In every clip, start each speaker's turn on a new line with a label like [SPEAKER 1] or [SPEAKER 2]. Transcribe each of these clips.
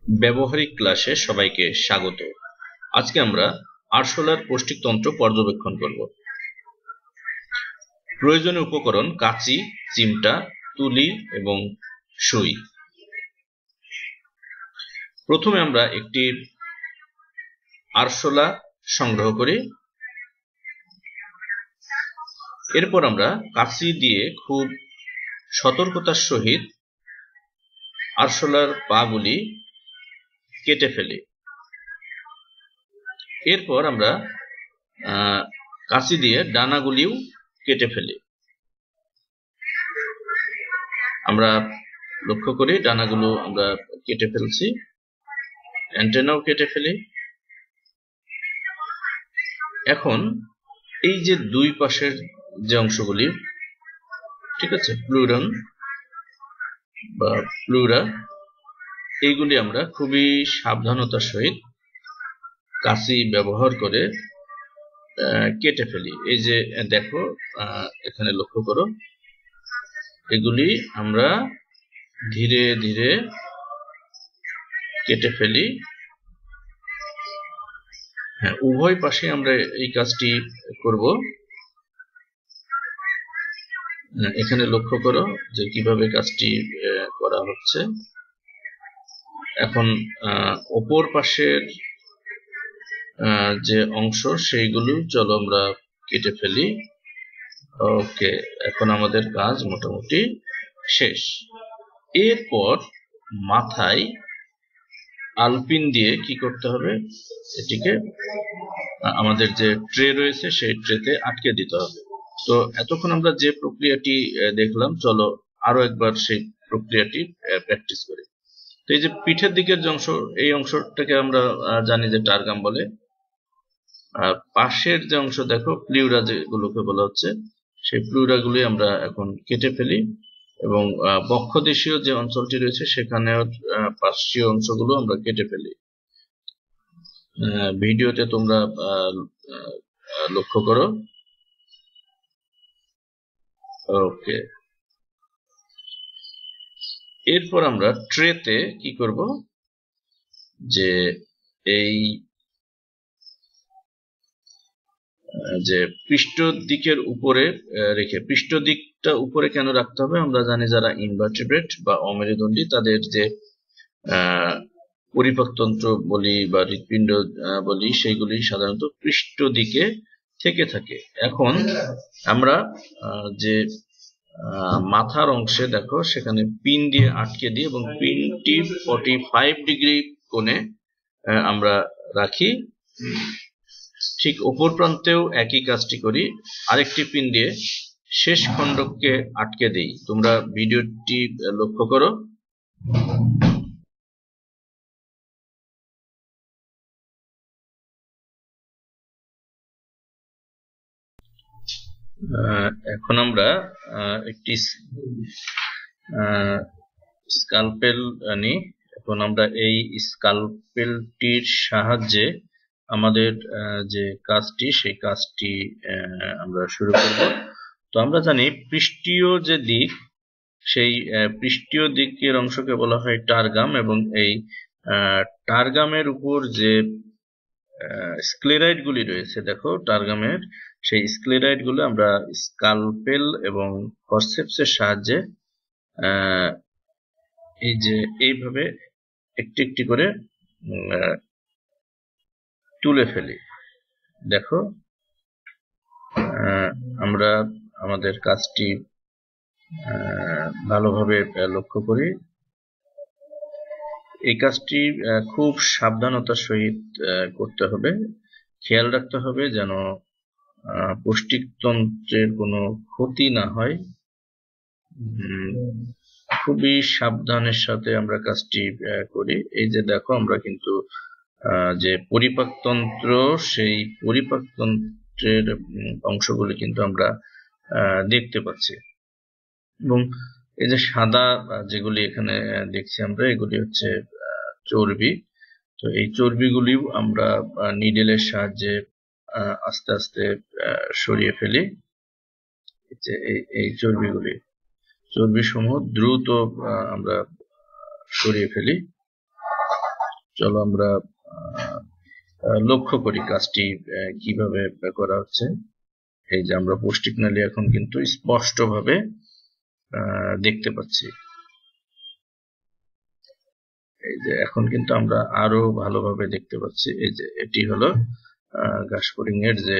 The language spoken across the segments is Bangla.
[SPEAKER 1] ব্যবহারিক ক্লাসে সবাইকে স্বাগত। আজকে আমরা আরশোলার পৌষ্টিকতন্ত্র পর্যবেক্ষণ করব। প্রয়োজনীয় উপকরণ: কাঁচি, চিমটা, তুলি এবং সুই। প্রথমে আমরা একটি আরশোলা সংগ্রহ করি। এরপর আমরা কাঁচি দিয়ে খুব সতর্কতার সহিত আরশোলার পাগুলি কেটে ফেলি। এরপর আমরা কাঁচি দিয়ে ডানাগুলিও কেটে ফেলি। আমরা লক্ষ্য করি ডানাগুলো আমরা কেটে ফেলছি, অ্যান্টেনাও কেটে ফেলি। এখন এই যে দুই পাশের যে অংশগুলি, ঠিক আছে, প্লুরন বা প্লুরা, এইগুলি আমরা খুবই সাবধানতার সহিত কাঁচি ব্যবহার করে কেটে ফেলি। এই যে দেখো, এখানে লক্ষ্য করো, এগুলি আমরা ধীরে ধীরে কেটে ফেলি। হ্যাঁ, উভয় পাশে আমরা এই কাজটি করব। এখানে লক্ষ্য করো যে কিভাবে কাজটি করা হচ্ছে। এখন অপর পাশের যে অংশ সেইগুলো চলো আমরা কেটে ফেলি। ওকে, এখন আমাদের কাজ মোটামুটি শেষ। এরপর মাথায় আলপিন দিয়ে কি করতে হবে, এটিকে আমাদের যে ট্রে রয়েছে সেই ট্রেতে আটকে দিতে হবে। তো এতক্ষণ আমরা যে প্রক্রিয়াটি দেখলাম, চলো আরো একবার সেই প্রক্রিয়াটি প্র্যাকটিস করি। তো এই যে পিঠের দিকের যে অংশ, এই অংশটাকে আমরা জানি যে টারগাম বলে। পাশের যে অংশ দেখো, প্লিউরা যেগুলোকে বলা হচ্ছে, সেই প্লিউরাগুলি আমরা এখন কেটে ফেলি এবং বক্ষদেশীয় যে অঞ্চলটি রয়েছে সেখানেও পার্শ্বীয় অংশগুলো আমরা কেটে ফেলি। ভিডিওতে তোমরা লক্ষ্য করো। ওকে, এরপর আমরা ট্রেতে কি করব, যে এই যে পৃষ্ঠ দিকের উপরে রেখে, পৃষ্ঠ দিকটা উপরে কেন রাখতে হবে, আমরা জানি যারা ইনভার্টিব্রেট বা অমেরুদণ্ডী তাদের যে পরিপাকতন্ত্র বলি বা হৃৎপিণ্ড বলি, সেইগুলি সাধারণত পৃষ্ঠ দিকে থেকে থাকে। এখন আমরা যে মাথার অংশে দেখো, সেখানে পিন দিয়ে আটকে দিই এবং পিনটি 45 ডিগ্রি কোণে আমরা রাখি। ঠিক অপর প্রান্তেও একই কাজটি করি, আরেকটি পিন দিয়ে শেষ খণ্ডকে আটকে দেই। তোমরা ভিডিওটি লক্ষ্য করো। এখন আমরা একটি স্কালপেল নিই। এখন আমরা এই স্কালপেলটির সাহায্যে আমাদের যে কাজটি, সেই কাজটি আমরা শুরু করব। তো আমরা জানি পৃষ্ঠীয় যে দিক, সেই পৃষ্ঠীয় দিকের অংশকে বলা হয় টারগাম, এবং এই টারগামের উপর যে স্ক্লেরাইড গুলি রয়েছে, দেখো টারগামের সেই স্ক্লেরাইড গুলো আমরা স্কালপেল এবং ফরসেপসের সাহায্যে এই যে এইভাবে একটি একটি করে তুলে ফেলি। দেখো, আমরা আমাদের কাজটি ভালোভাবে লক্ষ্য করি। এই কাজটি খুব সাবধানতার সহিত করতে হবে। খেয়াল রাখতে হবে যেন পৌষ্টিকতন্ত্রের কোনো ক্ষতি না হয়। খুবই সাবধানের সাথে আমরা কাজটি করি। এই যে দেখো, আমরা কিন্তু যে পরিপাকতন্ত্র, সেই পরিপাকতন্ত্রের অংশগুলি কিন্তু আমরা দেখতে পাচ্ছি। এবং এই যে সাদা যেগুলি এখানে দেখছি আমরা, এগুলি হচ্ছে চর্বি। তো এই চর্বিগুলিও আমরা নিডেলের সাহায্যে আস্তে আস্তে সরিয়ে ফেলি। এই চর্বি সমূহ দ্রুত আমরা সরিয়ে ফেলি। চলো আমরা লক্ষ্য করি কাজটি কিভাবে করা হচ্ছে। এই যে আমরা পৌষ্টিক নালী এখন কিন্তু স্পষ্টভাবে দেখতে পাচ্ছি। এই যে এখন কিন্তু আমরা আরো ভালোভাবে দেখতে পাচ্ছি। এই যে এটি হলো ঘাসফড়িং এর যে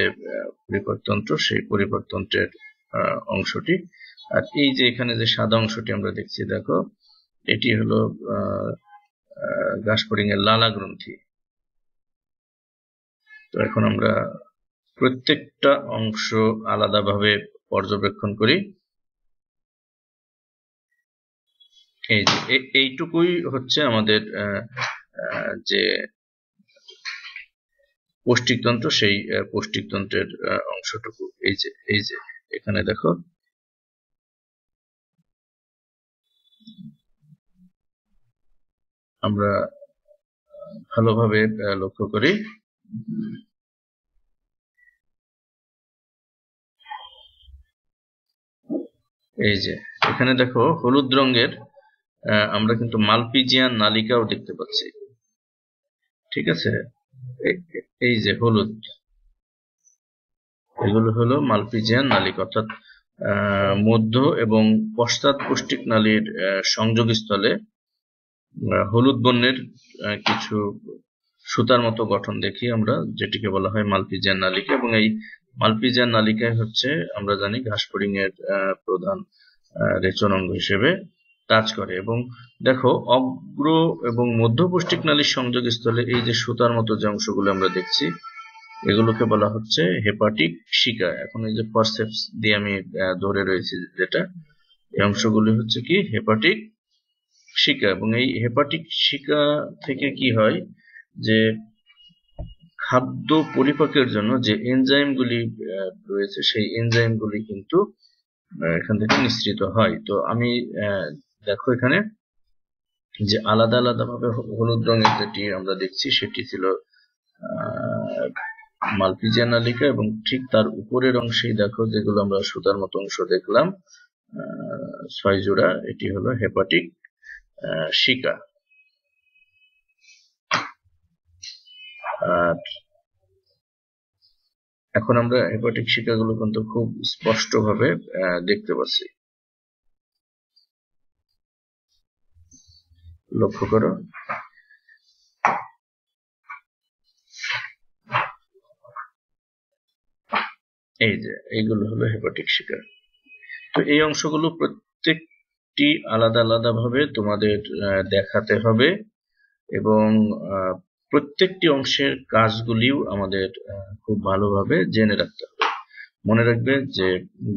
[SPEAKER 1] পরিপাকতন্ত্র, সেই পরিপাকতন্ত্রের অংশটি। আর এই যে এখানে যে সাদা অংশটি আমরা দেখছি, দেখো এটি হলো ঘাসফড়িং এর লালা গ্রন্থি। তো এখন আমরা প্রত্যেকটা অংশ আলাদাভাবে পর্যবেক্ষণ করি। এই যে এইটুকুই হচ্ছে আমাদের যে পৌষ্টিকতন্ত্র, সেই পৌষ্টিকতন্ত্রের অংশটুকু। এই যে এখানে দেখো আমরা ভালোভাবে লক্ষ্য করি। এই যে এখানে দেখো হলুদ রঙের আমরা কিন্তু মালপিজিয়ান নালিকাও দেখতে পাচ্ছি। ঠিক আছে, এই যে হলুদ, এগুলো হলো মালপিজিয়ান নালিকা, অর্থাৎ মধ্য এবং পশ্চাৎ পৌষ্টিক নালীর সংযোগস্থলে হলুদ বর্ণের কিছু সুতার মতো গঠন দেখি আমরা, যেটিকে বলা হয় মালপিজিয়ান নালিকা। এবং এই মালপিজিয়ান নালিকায় হচ্ছে আমরা জানি ঘাসফড়িং এর প্রধান রেচন অঙ্গ হিসেবে কাজ করে। এবং দেখো অগ্র এবং মধ্য পৌষ্টিক নালীর সংযোগস্থলে এই যে সুতার মতো যে অংশগুলো আমরা দেখছি, এগুলোকে বলা হচ্ছে হেপাটিক শিকা। এখন এই যে ফরসেপস দিয়ে আমি ধরে রয়েছি যেটা, এই অংশগুলি হচ্ছে কি হেপাটিক শিকা। এবং এই হেপাটিক শিকা থেকে কি হয় যে খাদ্য পরিপাকের জন্য যে এনজাইমগুলি রয়েছে, সেই এনজাইমগুলি কিন্তু এখান থেকে নিঃসৃত হয়। তো আমি দেখো এখানে যে আলাদা আলাদা ভাবে হলুদ রঙের যেটি আমরা দেখছি, সেটি ছিল মালপিজিয়ান নালিকা, এবং ঠিক তার উপরের অংশেই দেখো যেগুলো আমরা সুতার মতো অংশ দেখলাম 6 জোড়া, এটি হলো হেপাটিক শিকা। আর এখন আমরা হেপাটিক শিকাগুলো কিন্তু খুব স্পষ্টভাবে দেখতে পাচ্ছি। লক্ষ্য করো, এই যে এইগুলো হলো হেপাটিক শিকা। তো এই অংশগুলো প্রত্যেকটি আলাদা আলাদা ভাবে তোমাদের দেখাতে হবে, এবং প্রত্যেকটি অংশের কাজগুলিও আমাদের খুব ভালোভাবে জেনে রাখতে হবে। মনে রাখবে যে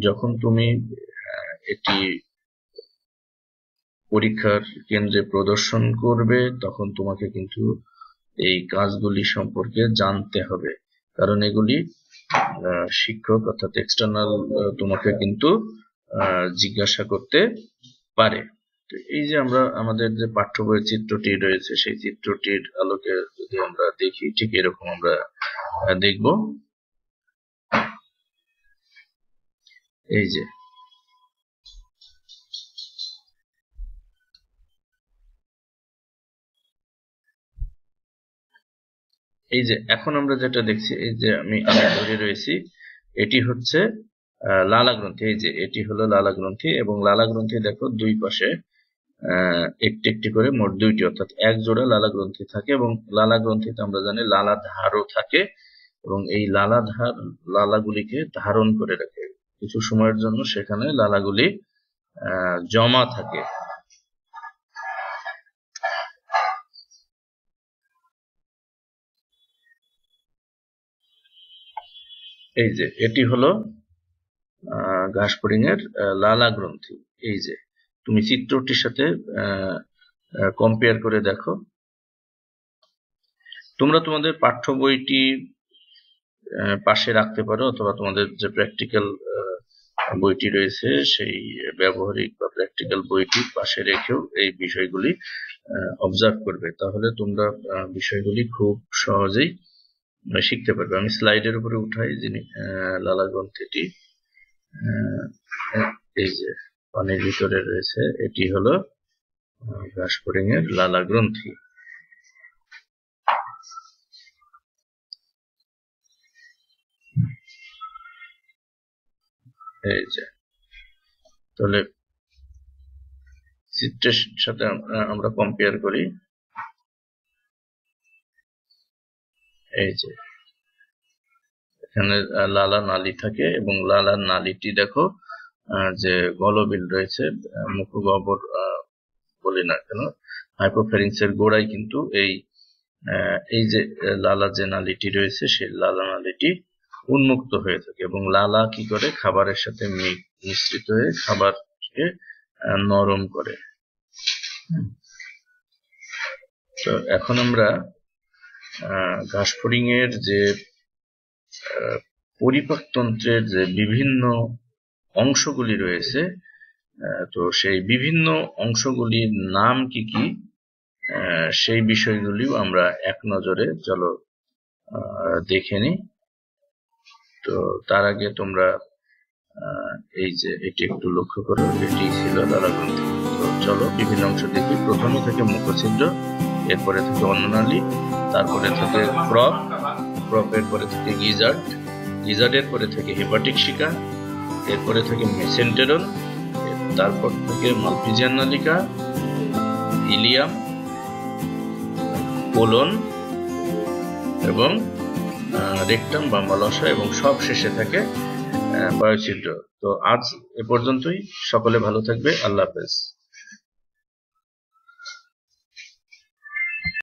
[SPEAKER 1] যখন তুমি এটি পরীক্ষার কেন্দ্রে প্রদর্শন করবে, তখন তোমাকে কিন্তু এই কাজগুলি সম্পর্কে জানতে হবে, কারণ এগুলি শিক্ষক অর্থাৎ এক্সটার্নাল তোমাকে কিন্তু জিজ্ঞাসা করতে পারে। তো এই যে আমরা আমাদের যে পাঠ্য বইয়ের চিত্রটি রয়েছে, সেই চিত্রটির আলোকে যদি আমরা দেখি, ঠিক এরকম আমরা দেখব। এই যে এখন আমরা যেটা দেখছি, এই যে আমি ধরে রয়েছি, এটি হচ্ছে লালা গ্রন্থি। এই যে এটি হলো লালা গ্রন্থি, এবং লালা গ্রন্থি দেখো দুই পাশে একটি একটি করে মোট 2টি, অর্থাৎ 1 জোড়া লালা গ্রন্থি থাকে। এবং লালা গ্রন্থিতে আমরা জানি লালা ধারও থাকে, এবং এই লালাগুলিকে ধারণ করে রাখে কিছু সময়ের জন্য, সেখানে লালাগুলি জমা থাকে। এই যে এটি হলো ঘাসফড়িং এর লালা গ্রন্থি। এই যে তুমি চিত্রটির সাথে কম্পেয়ার করে দেখো। তোমরা তোমাদের পাঠ্য বইটি পাশে রাখতে পারো, অথবা তোমাদের যে প্র্যাকটিক্যাল বইটি রয়েছে, সেই ব্যবহারিক বা প্র্যাকটিক্যাল বইটি পাশে রেখেও এই বিষয়গুলি অবজার্ভ করবে, তাহলে তোমরা বিষয়গুলি খুব সহজেই শিখতে পারবে। আমি স্লাইডের উপরে উঠাই যিনি লালা গ্রন্থিটি, এই যে পানির ভিতরে রয়েছে, এটি হলো ঘাসফড়িং এর লালা গ্রন্থি। এই যে তাহলে চিত্রের সাথে আমরা কম্পেয়ার করি। এই যে এখানে লালা নালী থাকে এবং লালা নালীটি দেখো যে গলবিল রয়েছে, মুখগহ্বর বলি না কেন, হাইপোফ্যারিংসের গোড়ায় কিন্তু এই যে লালা যে নালীটি রয়েছে সেই লালা নালীটি উন্মুক্ত হয়ে থাকে এবং লালা কি করে খাবারের সাথে মিশ্রিত হয়ে খাবারকে নরম করে। তো এখন আমরা ঘাসফড়িং এর যে পরিপাকতন্ত্রের যে বিভিন্ন অংশগুলি রয়েছে, তো সেই বিভিন্ন অংশগুলির নাম কি কি সেই বিষয়গুলিও আমরা এক নজরে চলো দেখে নিই। তো তার আগে তোমরা এই যে এটি একটু লক্ষ্য করো, এটি ছিল লালাগ্রন্থি। তো চলো বিভিন্ন অংশ দেখি। প্রথমে থেকে মুখছিদ্র, এরপরে থেকে অন্ননালী, তারপরে থেকে ক্রপের পরে থেকে গিজার্ডের পরে থেকে হেপাটিক শিকা, এরপরে থেকে মেসেন্টেরন, তারপর থেকে মালপিজিয়ান নালিকা, ইলিয়াম, কোলন এবং রেকটাম বা মলাশয় এবং সব শেষে থাকে বায়ুছিদ্র। তো আজ এ পর্যন্তই। সকলে ভালো থাকবে। আল্লাহ হাফেজ।